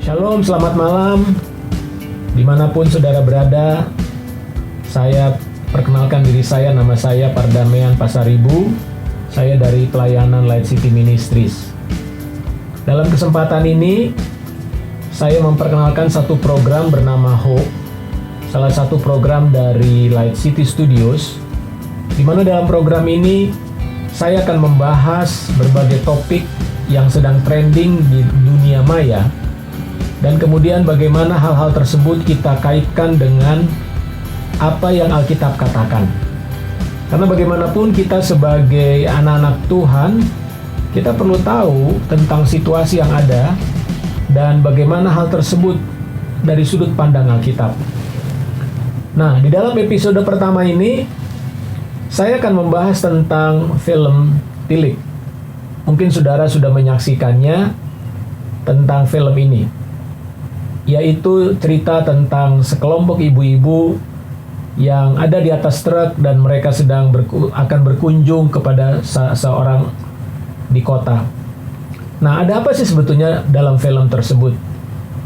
Shalom, selamat malam. Dimanapun saudara berada, saya perkenalkan diri saya, nama saya Pardamaian Pasaribu. Saya dari pelayanan Light City Ministries. Dalam kesempatan ini, saya memperkenalkan satu program bernama Hope, salah satu program dari Light City Studios, di mana dalam program ini saya akan membahas berbagai topik yang sedang trending di dunia maya, dan kemudian bagaimana hal-hal tersebut kita kaitkan dengan apa yang Alkitab katakan. Karena bagaimanapun kita sebagai anak-anak Tuhan, kita perlu tahu tentang situasi yang ada dan bagaimana hal tersebut dari sudut pandang Alkitab. Nah, di dalam episode pertama ini, saya akan membahas tentang film Tilik. Mungkin saudara sudah menyaksikannya tentang film ini, yaitu cerita tentang sekelompok ibu-ibu yang ada di atas truk dan mereka sedang akan berkunjung kepada seorang di kota. Nah, ada apa sih sebetulnya dalam film tersebut?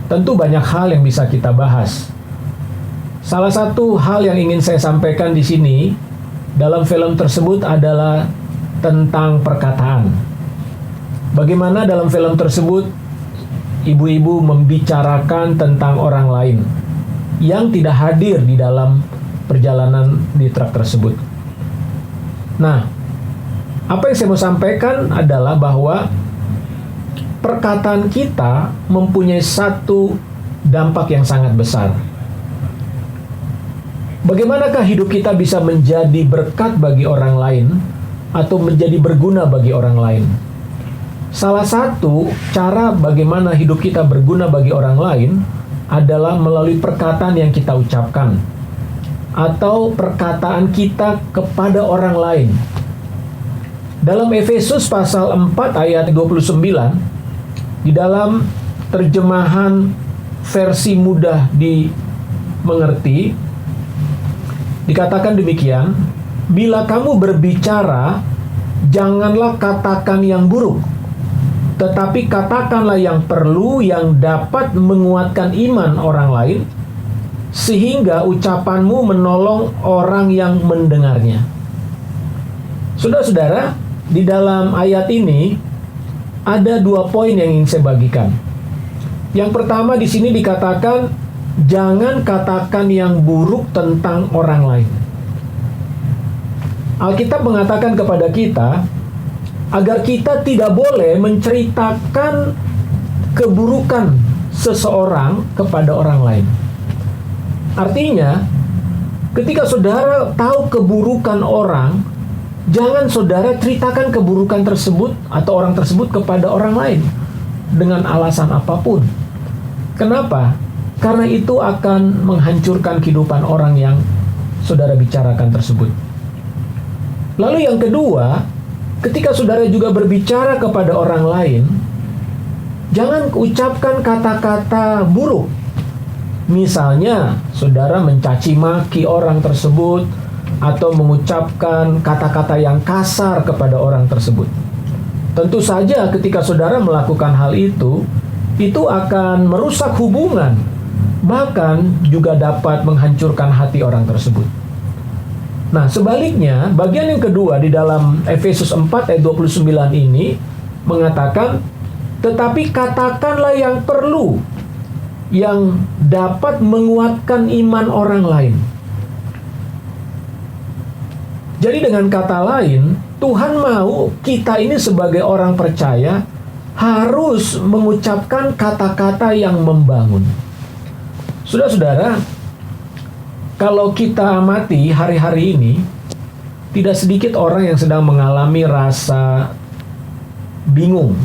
Tentu banyak hal yang bisa kita bahas. Salah satu hal yang ingin saya sampaikan di sini dalam film tersebut adalah tentang perkataan. Bagaimana dalam film tersebut ibu-ibu membicarakan tentang orang lain yang tidak hadir di dalam perjalanan di truk tersebut. Nah, apa yang saya mau sampaikan adalah bahwa perkataan kita mempunyai satu dampak yang sangat besar. Bagaimanakah hidup kita bisa menjadi berkat bagi orang lain atau menjadi berguna bagi orang lain? Salah satu cara bagaimana hidup kita berguna bagi orang lain adalah melalui perkataan yang kita ucapkan atau perkataan kita kepada orang lain. Dalam Efesus pasal 4 ayat 29, di dalam terjemahan versi mudah dimengerti, dikatakan demikian, "Bila kamu berbicara, janganlah katakan yang buruk, tetapi katakanlah yang perlu, yang dapat menguatkan iman orang lain, sehingga ucapanmu menolong orang yang mendengarnya." Saudara-saudara, di dalam ayat ini ada dua poin yang ingin saya bagikan. Yang pertama, di sini dikatakan jangan katakan yang buruk tentang orang lain. Alkitab mengatakan kepada kita agar kita tidak boleh menceritakan keburukan seseorang kepada orang lain. Artinya, ketika saudara tahu keburukan orang, jangan saudara ceritakan keburukan tersebut atau orang tersebut kepada orang lain dengan alasan apapun. Kenapa? Karena itu akan menghancurkan kehidupan orang yang saudara bicarakan tersebut. Lalu yang kedua, ketika saudara juga berbicara kepada orang lain, jangan ucapkan kata-kata buruk. Misalnya, saudara mencaci maki orang tersebut atau mengucapkan kata-kata yang kasar kepada orang tersebut. Tentu saja ketika saudara melakukan hal itu akan merusak hubungan, bahkan juga dapat menghancurkan hati orang tersebut. Nah, sebaliknya, bagian yang kedua di dalam Efesus 4 ayat 29 ini mengatakan, "Tetapi katakanlah yang perlu, yang dapat menguatkan iman orang lain." Jadi dengan kata lain, Tuhan mau kita ini sebagai orang percaya harus mengucapkan kata-kata yang membangun. Saudara-saudara, kalau kita amati hari-hari ini, tidak sedikit orang yang sedang mengalami rasa bingung,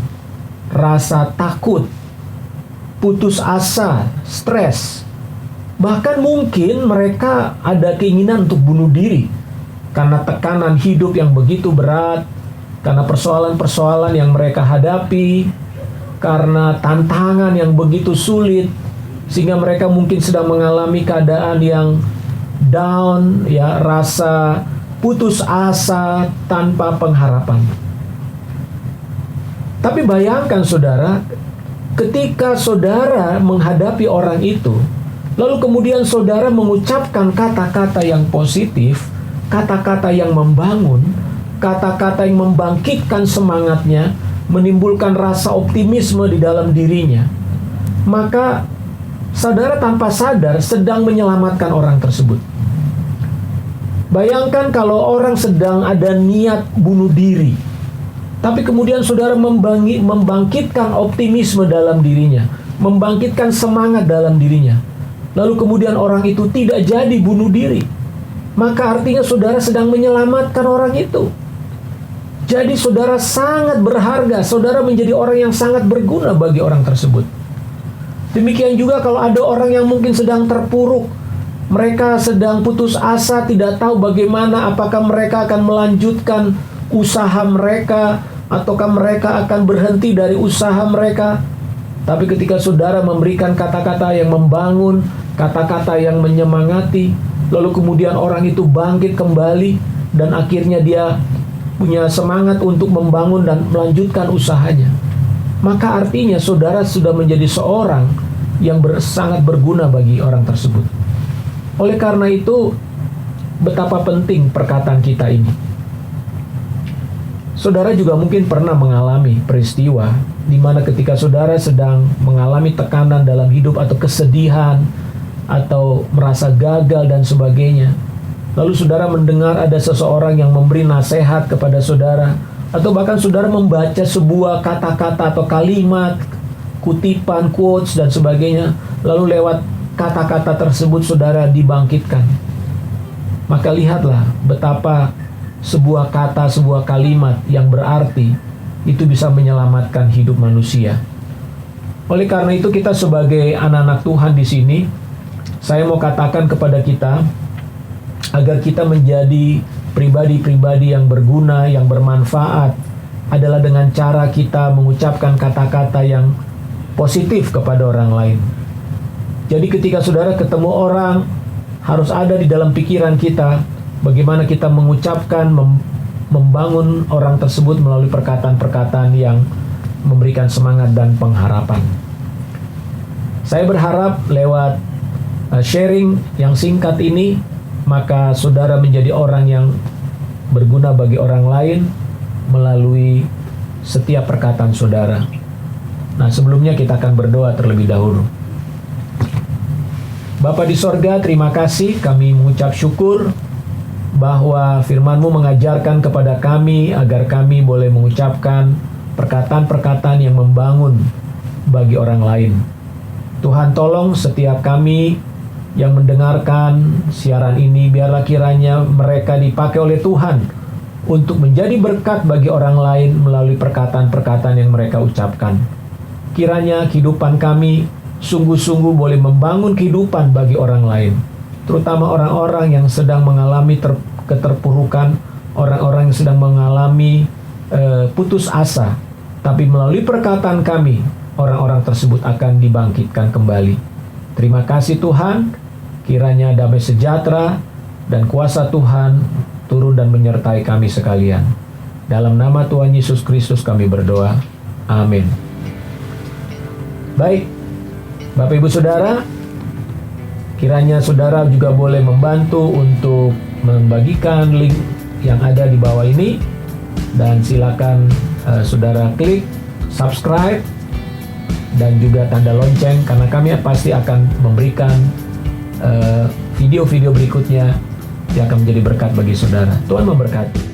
rasa takut, putus asa, stres. Bahkan mungkin mereka ada keinginan untuk bunuh diri karena tekanan hidup yang begitu berat, karena persoalan-persoalan yang mereka hadapi, karena tantangan yang begitu sulit, sehingga mereka mungkin sedang mengalami keadaan yang down, ya, rasa putus asa tanpa pengharapan. Tapi bayangkan saudara, ketika saudara menghadapi orang itu, lalu kemudian saudara mengucapkan kata-kata yang positif, kata-kata yang membangun, kata-kata yang membangkitkan semangatnya, menimbulkan rasa optimisme di dalam dirinya, maka saudara tanpa sadar sedang menyelamatkan orang tersebut. Bayangkan kalau orang sedang ada niat bunuh diri, tapi kemudian saudara membangkitkan optimisme dalam dirinya, membangkitkan semangat dalam dirinya, lalu kemudian orang itu tidak jadi bunuh diri, maka artinya saudara sedang menyelamatkan orang itu. Jadi saudara sangat berharga, saudara menjadi orang yang sangat berguna bagi orang tersebut. Demikian juga kalau ada orang yang mungkin sedang terpuruk, mereka sedang putus asa, tidak tahu bagaimana, apakah mereka akan melanjutkan usaha mereka, ataukah mereka akan berhenti dari usaha mereka. Tapi ketika saudara memberikan kata-kata yang membangun, kata-kata yang menyemangati, lalu kemudian orang itu bangkit kembali, dan akhirnya dia punya semangat untuk membangun dan melanjutkan usahanya, maka artinya saudara sudah menjadi seorang yang sangat berguna bagi orang tersebut. Oleh karena itu, betapa penting perkataan kita ini. Saudara juga mungkin pernah mengalami peristiwa di mana ketika saudara sedang mengalami tekanan dalam hidup atau kesedihan atau merasa gagal dan sebagainya, lalu saudara mendengar ada seseorang yang memberi nasihat kepada saudara, atau bahkan saudara membaca sebuah kata-kata atau kalimat, kutipan, quotes dan sebagainya, lalu lewat kata-kata tersebut saudara dibangkitkan. Maka lihatlah betapa sebuah kata, sebuah kalimat yang berarti itu bisa menyelamatkan hidup manusia. Oleh karena itu, kita sebagai anak-anak Tuhan di sini, saya mau katakan kepada kita agar kita menjadi pribadi-pribadi yang berguna, yang bermanfaat, adalah dengan cara kita mengucapkan kata-kata yang positif kepada orang lain. Jadi ketika saudara ketemu orang, harus ada di dalam pikiran kita bagaimana kita mengucapkan, membangun orang tersebut melalui perkataan-perkataan yang memberikan semangat dan pengharapan. Saya berharap lewat sharing yang singkat ini, maka saudara menjadi orang yang berguna bagi orang lain melalui setiap perkataan saudara. Nah, sebelumnya kita akan berdoa terlebih dahulu. Bapa di sorga, terima kasih, kami mengucap syukur bahwa firman-Mu mengajarkan kepada kami agar kami boleh mengucapkan perkataan-perkataan yang membangun bagi orang lain. Tuhan, tolong setiap kami yang mendengarkan siaran ini, biarlah kiranya mereka dipakai oleh Tuhan untuk menjadi berkat bagi orang lain melalui perkataan-perkataan yang mereka ucapkan. Kiranya kehidupan kami sungguh-sungguh boleh membangun kehidupan bagi orang lain, terutama orang-orang yang sedang mengalami keterpurukan, orang-orang yang sedang mengalami putus asa. Tapi melalui perkataan kami, orang-orang tersebut akan dibangkitkan kembali. Terima kasih Tuhan, kiranya damai sejahtera dan kuasa Tuhan turun dan menyertai kami sekalian. Dalam nama Tuhan Yesus Kristus kami berdoa. Amin. Baik, Bapak Ibu Saudara, kiranya saudara juga boleh membantu untuk membagikan link yang ada di bawah ini, dan silakan saudara klik subscribe dan juga tanda lonceng, karena kami pasti akan memberikan video-video berikutnya yang akan menjadi berkat bagi saudara. Tuhan memberkati.